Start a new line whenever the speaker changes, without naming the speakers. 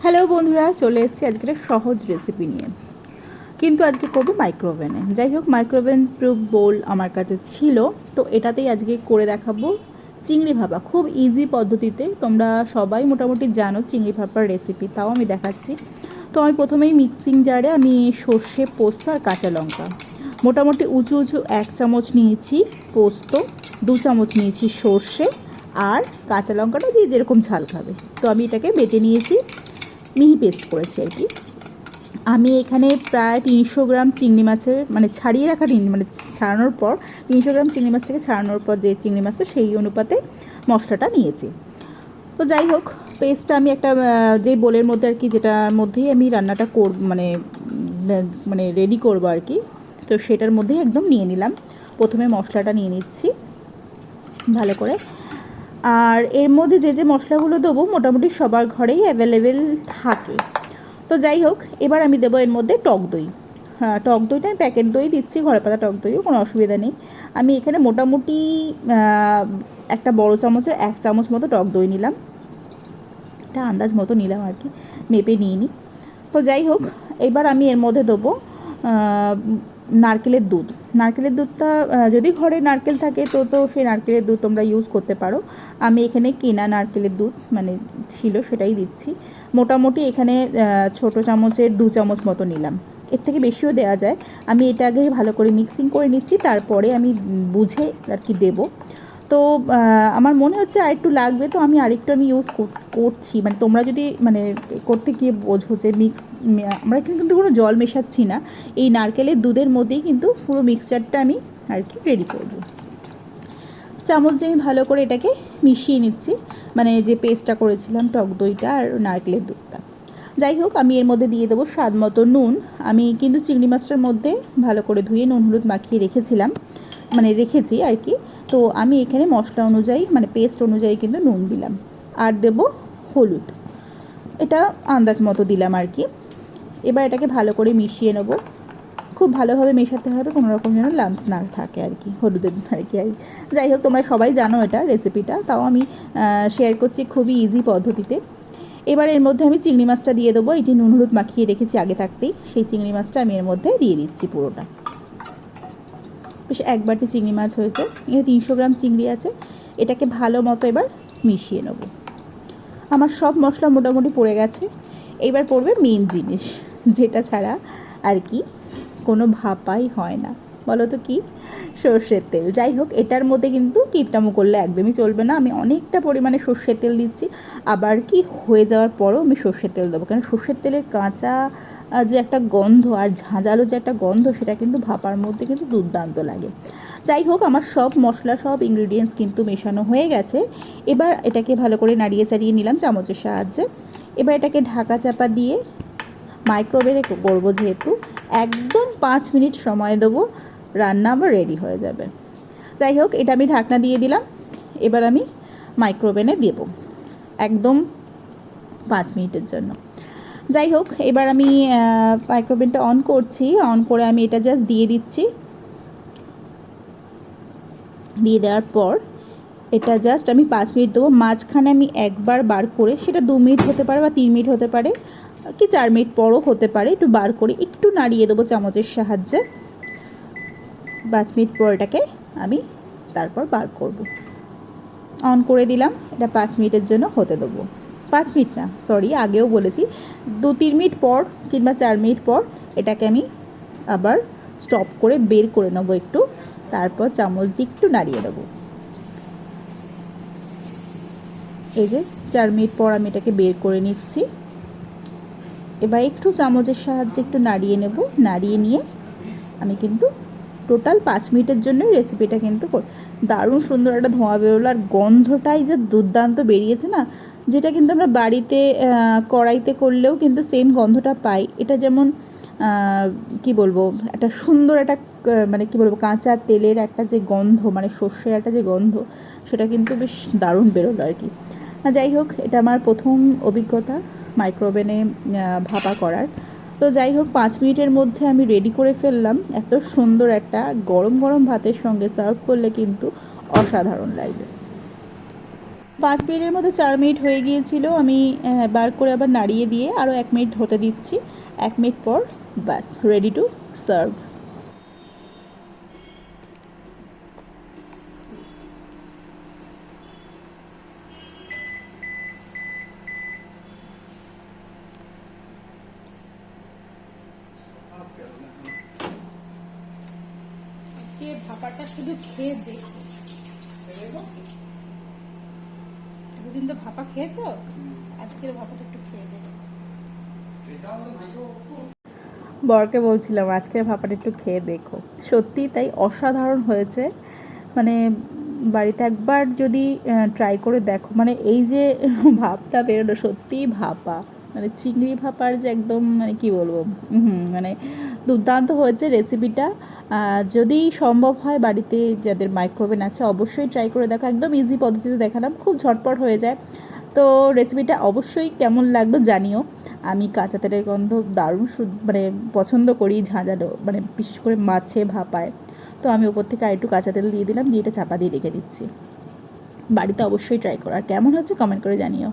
Hello বন্ধুরা, চলে এসেছি আজকে একটা সহজ রেসিপি নিয়ে। কিন্তু আজকে করবো মাইক্রোওভেনে। যাই হোক, মাইক্রোওভেন প্রুফ বোল আমার কাছে ছিল, তো এটাতেই আজকে করে দেখাবো চিংড়ি ভাপা। খুব ইজি পদ্ধতিতে, তোমরা সবাই মোটামুটি জানো চিংড়ি ভাপার রেসিপি, তাও আমি দেখাচ্ছি। তো আমি প্রথমেই মিক্সিং জারে আমি সর্ষে, পোস্ত আর কাঁচা লঙ্কা মোটামুটি উঁচু উঁচু 1 চামচ নিয়েছি পোস্ত, 2 চামচ নিয়েছি সর্ষে, আর কাঁচা লঙ্কাটা যে যেরকম ঝাল খাবে। তো আমি এটাকে বেটে নিয়েছি, মিহি পেস্ট করেছি আর কি। আমি এখানে প্রায় 300 গ্রাম চিংড়ি মাছের ছাড়িয়ে রাখা ছাড়ানোর পর 300 গ্রাম চিংড়ি মাছটাকে ছাড়ানোর পর যে চিংড়ি মাছটা সেই অনুপাতে মশলাটা নিয়েছি। তো যাই হোক, পেস্টটা আমি একটা যেই বোলের মধ্যে আর কি, যেটার মধ্যেই আমি রান্নাটা রেডি করবো আর কি, তো সেটার মধ্যেই একদম নিয়ে নিলাম। প্রথমে মশলাটা নিয়ে নিচ্ছি ভালো করে। আর এর মধ্যে যে যে মশলাগুলো দেবো মোটামুটি সবার ঘরেই অ্যাভেলেবেল থাকে। তো যাই হোক, এবার আমি দেবো এর মধ্যে টক দই। হ্যাঁ, টক দইটা আমি প্যাকেট দই দিচ্ছি, ঘরে পাতা টক দইও কোনো অসুবিধা নেই। আমি এখানে মোটামুটি একটা বড় চামচের 1 চামচ মতো টক দই নিলাম। এটা আন্দাজ মতো নিলাম আর কি, মেপে নিয়ে নিই। তো যাই হোক, এবার আমি এর মধ্যে দেবো নারকেলের দুধ। নারকেলের দুধটা যদি ঘরে নারকেল থাকে তো সেই নারকেলের দুধ তোমরা ইউজ করতে পারো। আমি এখানে কেনা নারকেলের দুধ ছিল সেটাই দিচ্ছি। মোটামুটি এখানে ছোটো চামচের 2 চামচ মতো নিলাম, এর থেকে বেশিও দেওয়া যায়। আমি এটা আগে ভালো করে মিক্সিং করে নিচ্ছি, তারপরে আমি বুঝে আর কি দেবো। তো আমার মনে হচ্ছে আর একটু লাগবে, তো আমি আরেকটু ইউজ করছি। তোমরা যদি করতে গিয়ে বোঝো যে আমরা কিন্তু কোনো জল মেশাচ্ছি না, এই নারকেলের দুধের মধ্যেই কিন্তু পুরো মিক্সচারটা আমি আর কি রেডি করব। চামচ দিয়ে আমি ভালো করে এটাকে মিশিয়ে নিচ্ছি, যে পেস্টটা করেছিলাম টক দইটা আর নারকেলের দুধটা। যাই হোক, আমি এর মধ্যে দিয়ে দেবো স্বাদ মতো নুন। আমি কিন্তু চিংড়ি মাছটার মধ্যে ভালো করে ধুয়ে নুন হলুদ মাখিয়ে রেখেছিলাম, রেখেছি আর কি। তো আমি এখানে মশলা অনুযায়ী পেস্ট অনুযায়ী কিন্তু নুন দিলাম। আর দেব হলুদ, এটা আন্দাজ মতো দিলাম আর কি। এবার এটাকে ভালো করে মিশিয়ে নেব, খুব ভালোভাবে মেশাতে হবে, কোনো রকম যেন লাম্পস না থাকে আর কি হলুদের আর কি। যাই হোক, তোমরা সবাই জানো এটা রেসিপিটা, তাও আমি শেয়ার করছি খুবই ইজি পদ্ধতিতে। এবার এর মধ্যে আমি চিংড়ি মাছটা দিয়ে দেবো। এটি নুন হলুদ মাখিয়ে রেখেছি আগে থাকতেই, সেই চিংড়ি মাছটা আমি এর মধ্যে দিয়ে দিচ্ছি পুরোটা। বেশ 1 বাটি চিংড়ি মাছ হয়েছে, এখানে 300 গ্রাম চিংড়ি আছে। এটাকে ভালো মতো এবার মিশিয়ে নেব। আমার সব মশলা মোটামুটি পড়ে গেছে। এবার পড়বে মেন জিনিস, যেটা ছাড়া আর কি কোনো ভাপাই হয় না, বলো তো কি? সর্ষের তেল। যাই হোক, এটার মধ্যে কিন্তু কিপটামো করলে একদমই চলবে না। আমি অনেকটা পরিমাণে সর্ষের তেল দিচ্ছি, আবার কি হয়ে যাওয়ার পরও আমি সর্ষের তেল দেবো, কারণ সর্ষের তেলের কাঁচা যে একটা গন্ধ আর ঝাঁঝালো যে একটা গন্ধ, সেটা কিন্তু ভাপার মধ্যে কিন্তু দুর্দান্ত লাগে। যাই হোক, আমার সব মশলা সব ইনগ্রিডিয়েন্টস কিন্তু মেশানো হয়ে গেছে। এবার এটাকে ভালো করে নাড়িয়ে চাড়িয়ে নিলাম চামচের সাহায্যে। এবার এটাকে ঢাকা চাপা দিয়ে মাইক্রোওভেনে করবো যেহেতু, একদম 5 মিনিট সময় দেবো, রান্না আবার রেডি হয়ে যাবে। যাই হোক, এটা আমি ঢাকনা দিয়ে দিলাম। এবার আমি মাইক্রোওভেনে দেব একদম 5 মিনিটের জন্য। যাই হোক, এবার আমি মাইক্রোওভেনটা অন করছি, অন করে আমি এটা জাস্ট দিয়ে দিচ্ছি। দিয়ে দেওয়ার পর এটা জাস্ট আমি 5 মিনিট দেবো। মাঝখানে আমি একবার বার করে, সেটা 2 মিনিট হতে পারে বা 3 মিনিট হতে পারে, কি 4 মিনিট পরও হতে পারে, একটু বার করে একটু নাড়িয়ে দেবো চামচের সাহায্যে। 5 মিনিট পর এটাকে আমি তারপর বার করব। অন করে দিলাম, এটা 5 মিনিটের জন্য হতে দেবো। 5 মিনিট না, সরি, আগেও বলেছি, 2-3 মিনিট পর কিংবা 4 মিনিট পর এটাকে আমি আবার স্টপ করে বের করে নেবো একটু, তারপর চামচ দিয়ে একটু নাড়িয়ে দেবো। এই যে 4 মিনিট পর আমি এটাকে বের করে নিচ্ছি। এবার একটু চামচের সাহায্যে একটু নাড়িয়ে নেব। নাড়িয়ে নিয়ে আমি কিন্তু টোটাল 5 মিনিটের জন্যই রেসিপিটা কিন্তু দারুণ সুন্দর একটা ধোঁয়া বেরোলো, আর গন্ধটাই যে দুর্দান্ত বেরিয়েছে না, যেটা কিন্তু আমরা বাড়িতে কড়াইতে করলেও কিন্তু সেম গন্ধটা পাই। এটা যেমন কি বলবো, একটা সুন্দর একটা কি বলবো, কাঁচা তেলের একটা যে গন্ধ, সর্ষের একটা যে গন্ধ, সেটা কিন্তু বেশ দারুণ বেরোলো আর কি। যাই হোক, এটা আমার প্রথম অভিজ্ঞতা মাইক্রোওভেনে ভাপা করার। তো যাই হোক, 5 মিনিটের মধ্যে আমি রেডি করে ফেললাম। এত সুন্দর একটা গরম গরম ভাতের সঙ্গে সার্ভ করলে কিন্তু অসাধারণ লাগবে। 5 মিনিটের মধ্যে 4 মিনিট হয়ে গিয়েছিল। আমি বার করে আবার নাড়িয়ে দিয়ে আরও 1 মিনিট হতে দিচ্ছি। 1 মিনিট পর ব্যাস রেডি টু সার্ভ। ভাপাটা শুধু খেয়ে দেখো, এতদিন তো ভাপা খেয়েছো, আজকের ভাপাটা একটু খেয়ে দেখো। বরকে বলছিলাম আজকের ভাপাটা একটু খেয়ে দেখো, সত্যি তাই অসাধারণ হয়েছে। মানে বাড়িতে একবার যদি ট্রাই করে দেখো, মানে এই যে ভাপটা বেরোলো সত্যিই ভাপা, মানে চিংড়ি ভাপার যে একদম মানে কি বলবো, মানে দুর্দান্ত হয়েছে রেসিপিটা। যদি সম্ভব হয় বাড়িতে যাদের মাইক্রোওভেন আছে অবশ্যই ট্রাই করে দেখো, একদম ইজি পদ্ধতিতে দেখালাম, খুব ঝটপট হয়ে যায়। তো রেসিপিটা অবশ্যই কেমন লাগলো জানিও। আমি কাঁচা তেলের গন্ধ দারুণ মানে পছন্দ করি, ঝাঁঝালো, মানে বিশেষ করে মাছে ভাপায়। তো আমি ওপর থেকে আরেকটু কাঁচা তেল দিয়ে দিলাম, দিয়ে এটা চাপা দিয়ে রেখে দিচ্ছি। বাড়িতে অবশ্যই ট্রাই করো, আর কেমন হচ্ছে কমেন্ট করে জানিও।